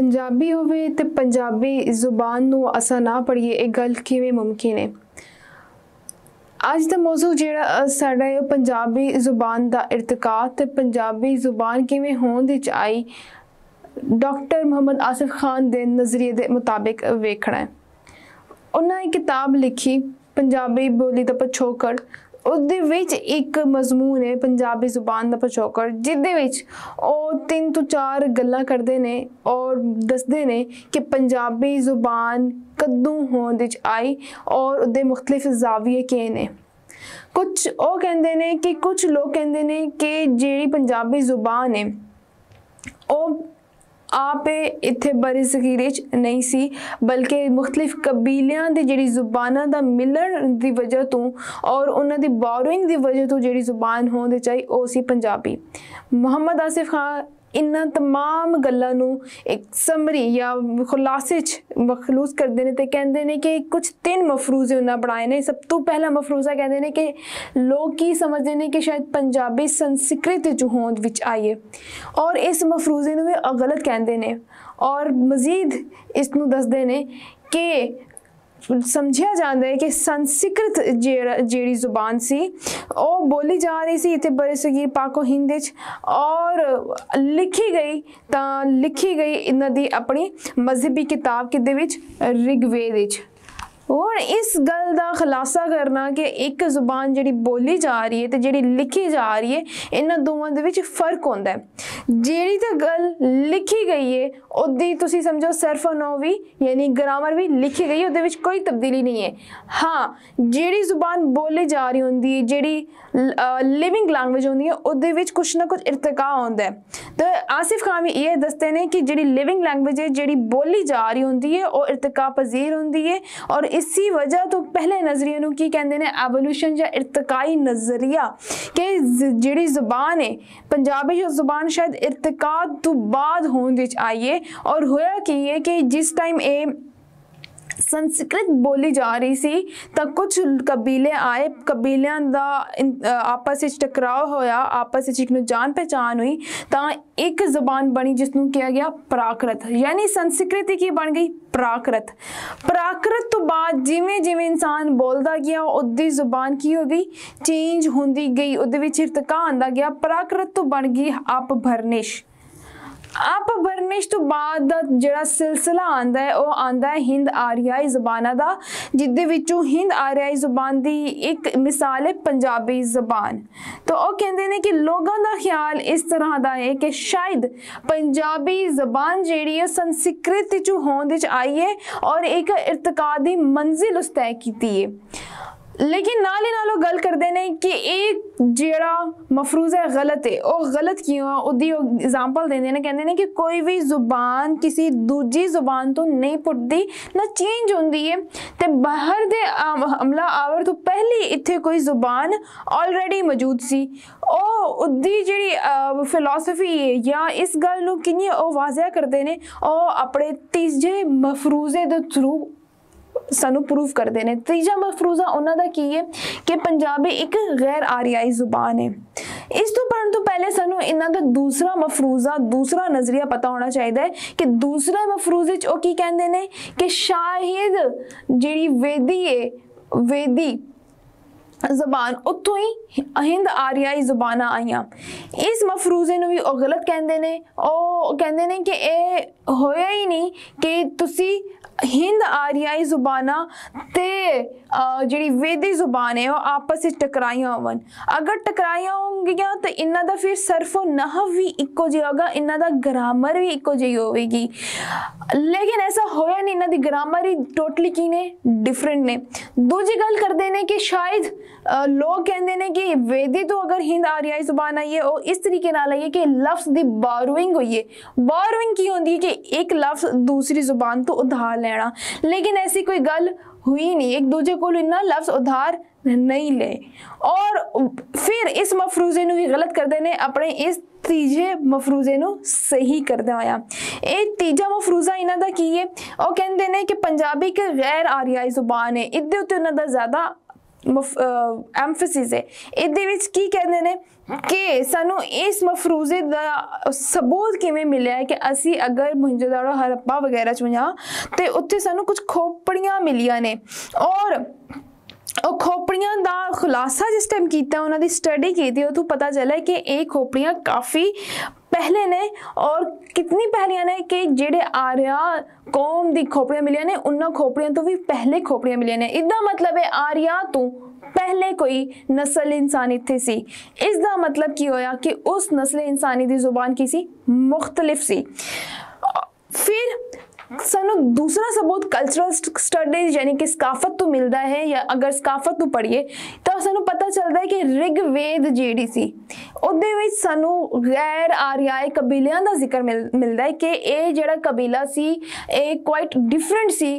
पंजाबी होवे ते पंजाबी जुबान नू असा ना पढ़िए एक गल किवें मुमकिन है। अज दा मौजू जिहड़ा साडा है पंजाबी जुबान दा इर्तिका ते पंजाबी जुबान किवें होंद विच आई डॉक्टर मुहम्मद आसिफ खान दे नज़रिए दे मुताबिक वेखना है। उन्हें एक किताब लिखी पंजाबी बोली दा पछोकड़। उहदे विच एक मजमून है पंजाबी जुबान दा पछोकड़ जिहदे विच ओह 3 ਤੋਂ 4 गल्लां करदे ने और दसदे ने कि पंजाबी जुबान कदों होंद विच आई और उहदे मुख्तलिफ ज़ाविये के ने। कुछ ओह कहंदे ने कि कुछ लोग कहंदे ने कि जिहड़ी पंजाबी जुबान है ओह आप इत्थे बरे सगीरे नहीं सी बल्कि मुख्तलिफ कबीलियां दी जिहड़ी जुबानां दा मिलण दी वजह तो और उन्हां दी बोरोइंग दी वजह तो जिहड़ी जुबान होंद चाहिए ओह सी पंजाबी। मुहम्मद आसिफ खान इन्हां तमाम गल्लां नू एक समरी या खुलासे मखलूस करते हैं तो कहते हैं कि कुछ 3 मफरूजे उन्हें बनाए ने। सब तो पहला मफरूजा कहते हैं कि लोग की समझते हैं कि शायद पंजाबी संस्कृत जो होंद विच आई है और इस मफरूजे नू वे गलत कहते हैं और मजीद इसनू दसते हैं कि समझिया जाता है कि संस्कृत जेड़ी जुबान सी वो बोली जा रही सी इत्थे बरे सगीर पाको हिंद और लिखी गई इन्हां दी अपनी मजहबी किताब किदे विच ऋग्वेद विच। और इस गल का खुलासा करना कि एक जुबान जी बोली जा रही है तो जी लिखी जा रही है इन्होंने दोवां दे विच फर्क होंदा है। जी तो गल लिखी गई है उदी तुसी समझो सर्फ नो भी यानी ग्रामर भी लिखी गई है उहदे विच कोई तब्दीली नहीं है। हाँ जी जुबान बोली जा रही होंदी है जी लिविंग लैंग्वेज होंदी है उहदे विच कुछ ना कुछ इर्तिका होंदा है। तो आसिफ खान भी ये दसते हैं कि जी लिविंग लैंग्वेज है जी बोली जा रही होंदी है वो इर्तिका पजीर होंदी है और इसी वजह तो पहले नज़रिए नू की कहते हैं एवोल्यूशन या इर्तिकाई नज़रिया कि जिहड़ी जुबान है पंजाबी जो जुबान शायद इर्तिका तो बाद होंद विच आई है। और होया की है कि जिस टाइम ए संस्कृत बोली जा रही सी तो कुछ कबीले आए कबीलियां दा आपस में टकराव होया आपस में एक जान पहचान हुई तो एक जुबान बनी जिसनू किया गया प्राकृत यानी संस्कृत की बन गई प्राकृत। प्राकृत तो बाद जिमें जिमें इंसान बोलता गया उदी जुबान की हो गई चेंज होंदी गई उहदे विच इर्तिका आंदा गया। प्राकृत तो बन गई अपभरनिश। अपभरनिश तो बाद जिहड़ा सिलसिला आंदा है वह आंदा है हिंद आर्याई जुबाना दा जिदे विचों हिंद आर्याई जुबान दी एक मिसाल है पंजाबी जुबान। तो वह कहते हैं कि लोगों का ख्याल इस तरह का है कि शायद पंजाबी जुबान जिहड़ी है संस्कृत चों होंद विच आई है और एक इर्तिका दी मंजिल उस तय कीती है। लेकिन नाल ही नालों गल करते हैं कि एक जिहड़ा मफरूज़ है गलत है वो गलत क्यों है उदी एग्जाम्पल देंदे ने कहते हैं कि कोई भी जुबान किसी दूजी जुबान तो नहीं पुटती ना चेंज होंदी है ते बाहर दे हमला आवर तो पहले इत्थे कोई जुबान ऑलरेडी मौजूद सी ओ उदी जिहड़ी फिलोसफी है या इस गल नूं किवें ओ वाज़ह करते हैं ओ अपने तीजे मफरूज़े दे थ्रू सानू प्रूफ करते हैं। तीजा मफरूजा उन्हों का की है कि पंजाबी एक गैर आर्याई जुबान है। इस तो पढ़ने तो पहले सानू इन्हां दा दूसरा मफरूजा दूसरा नजरिया पता होना चाहिए कि दूसरा मफरूजे च की कहते हैं कि शायद जिहड़ी वेदी है वेदी जुबान उतों ही हिंद आर्याई जुबाना आईयां। इस मफरूजे नू भी वो गलत कहते हैं वो कहते हैं कि ये होया ही नहीं कि तुसी हिंद आर्याई जुबाना ते जिहड़ी वेदी जुबान है वो आपस में टकराइयां होवन। अगर टकराइयां होंगियां तो इन्हां दा फिर सर्फो नहव भी इक्को जिहा होगा इन्हां दा ग्रामर भी इक्को जिही होवेगी। लेकिन ऐसा होया नहीं इन्हां दी ग्रामर ही टोटली की ने डिफरेंट ने। दूजी गल करते हैं कि शायद लोग कहते हैं कि वेदी तो अगर हिंद आर्याई जुबान आई है वो इस तरीके नाल आई है कि लफ्ज़ दी बोरोइंग हुई है। बोरोइंग की होंदी है कि एक लफ्ज़ दूसरी जुबान तो उधार लेना लेकिन ऐसी कोई गल हुई नहीं एक दूजे को इन्ना लफ्ज़ उधार नहीं ले। और फिर इस मफरूजे नू भी गलत करते हैं अपने इस तीजे मफरूजे नू सही करते होया। एक तीजा मफरूजा इन्हां दा की है वो कहते हैं कि पंजाबी के गैर आर्याई जुबान है इहदे उत्ते उन्हां दा ज़्यादा एम्फेसिस है। इहदे विच की कहते हैं कि सानू इस मफरूजे का सबूत किवें मिलिया है कि असी अगर मोहनजोदाड़ो हड़प्पा वगैरह च जां ते उत्थे सानू कुछ खोपड़ियां मिलियां ने और खोपड़ियां दा खुलासा जिस टाइम कीता उन्हां दी स्टडी कीती उतो पता चला कि ये खोपड़ियां काफ़ी पहले ने और कितनी पहलियां ने कि जेड़े आर्या कौम दी खोपड़ियां मिलियां ने उन्हां खोपड़ियां तो भी पहले खोपड़ियां मिलियां ने। इदा मतलब है आर्या तो पहले कोई नस्ल इंसानी थे सी। इसका मतलब की होया कि उस नस्ल इंसानी दी जुबान की सी मुख्तलिफ सी। फिर सानू दूसरा सबूत कल्चरल स्टडीज यानी कि सकाफत तो मिलता है, या अगर सकाफत तो पढ़िए तो सानू पता चलता है कि ऋग्वेद जेड़ी सी उहदे विच सानू गैर आर्याई कबीलियां दा जिक्र मिलता है कि ये जेड़ा कबीला सी ये क्वाइट डिफरेंट सी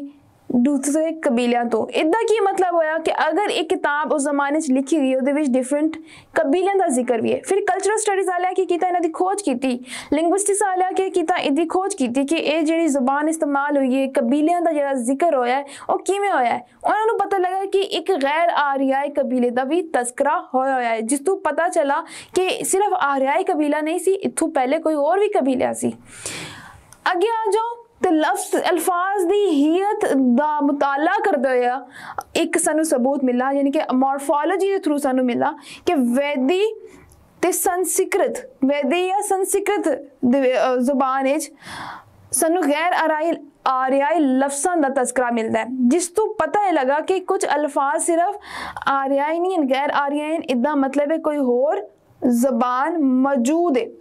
दूसरे कबीलियां तो। इदा की मतलब होया कि अगर एक किताब उस जमाने च लिखी गई उहदे विच डिफरेंट कबीलियां दा जिक्र भी है। फिर कल्चरल स्टडीज वाले की कीता इन्हां दी खोज कीती, लिंग्विस्टिक्स वाले के कीता इदी खोज कीती कि ये जेड़ी जुबान इस्तेमाल हुई है कबीलियां दा जेड़ा जिक्र होया है वो किवें होया है। उन्हां नूं पता लगा कि एक गैर आर्याई कबीले दा भी तस्करा होया है, जिस तो पता चला कि सिर्फ आर्याई कबीला नहीं सी, इत्थों पहले कोई और भी कबीला सी। अगे आ जाओ तो लफ्ज अल्फाज दी हियत दा मुताला करदे होया एक सानू सबूत मिला, यानी कि मॉर्फोलॉजी के थ्रू सानू मिला कि वैदी ते संस्कृत वैदी या संस्कृत जुबान विच सानू गैर आर्याई लफ्ज़ां दा तस्करा मिलता है, जिस तो पता है लगा कि कुछ अल्फाज सिर्फ आर्याई नहीं गैर आर्याई इदा मतलब है कोई होर जबान मौजूद है।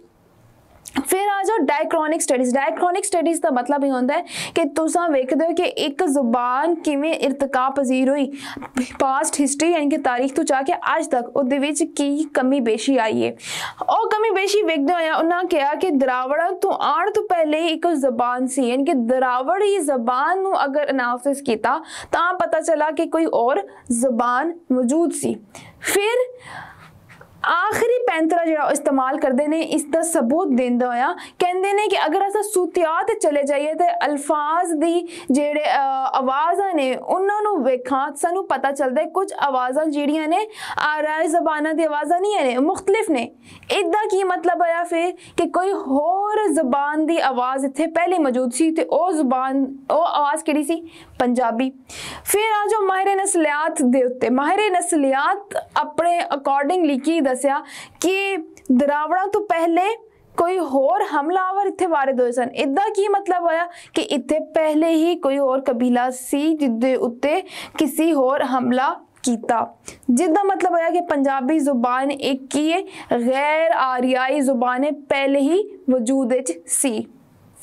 फिर आ जाओ डायक्रॉनिक स्टडीज। डायक्रॉनिक स्टडीज का मतलब ये होता है कि तुसां वेखदे हो कि एक जुबान किवें इरतिका पजीर हुई पास्ट हिस्टरी यानी कि तारीख तो जाके अज तक उहदे विच की कमी बेशी आई है। और कमी बेशी वेखदे होया उन्हां कहा कि द्रावड़ा तो आण तो पहले ही एक जुबान सी, यानी कि द्रावड़ी जबान नूं अगर एनालिसिस कीता तां पता चला कि कोई और जुबान मौजूद सी। फिर आखिरी पैंतरा जो इस्तेमाल करते हैं इसका सबूत देंदा होया कहते हैं कि अगर अस सूतियात चले जाइए तो अल्फाज दी जेड़े आवाज़ां ने उन्होंने वेखा सानू पता चलता है कुछ आवाज़ां जिहड़ियां ने आर्याई ज़बानां दी आवाज़ां नहीं है मुख्तलिफ ने। इदा की मतलब होया फिर कि कोई होर ज़बान दी आवाज़ इत्थे पहले मौजूद सी ते ओ ज़बान ओ आवाज़ किहड़ी सी पंजाबी। फिर आ जाओ माहिर नस्लियात दे उत्ते। माहिर नस्लियात अपने अकॉर्डिंग लिखी दसिया कि द्रावड़ा तो पहले कोई होर हमलावर इत्थे वारिद होए सन। इदा की मतलब होया कि इत्थे पहले ही कोई और कबीला सी जिदे उत्ते किसी होर हमला कीता, जिदा मतलब होया कि पंजाबी जुबान एक की गैर आर्याई जुबान पहले ही वजूद सी।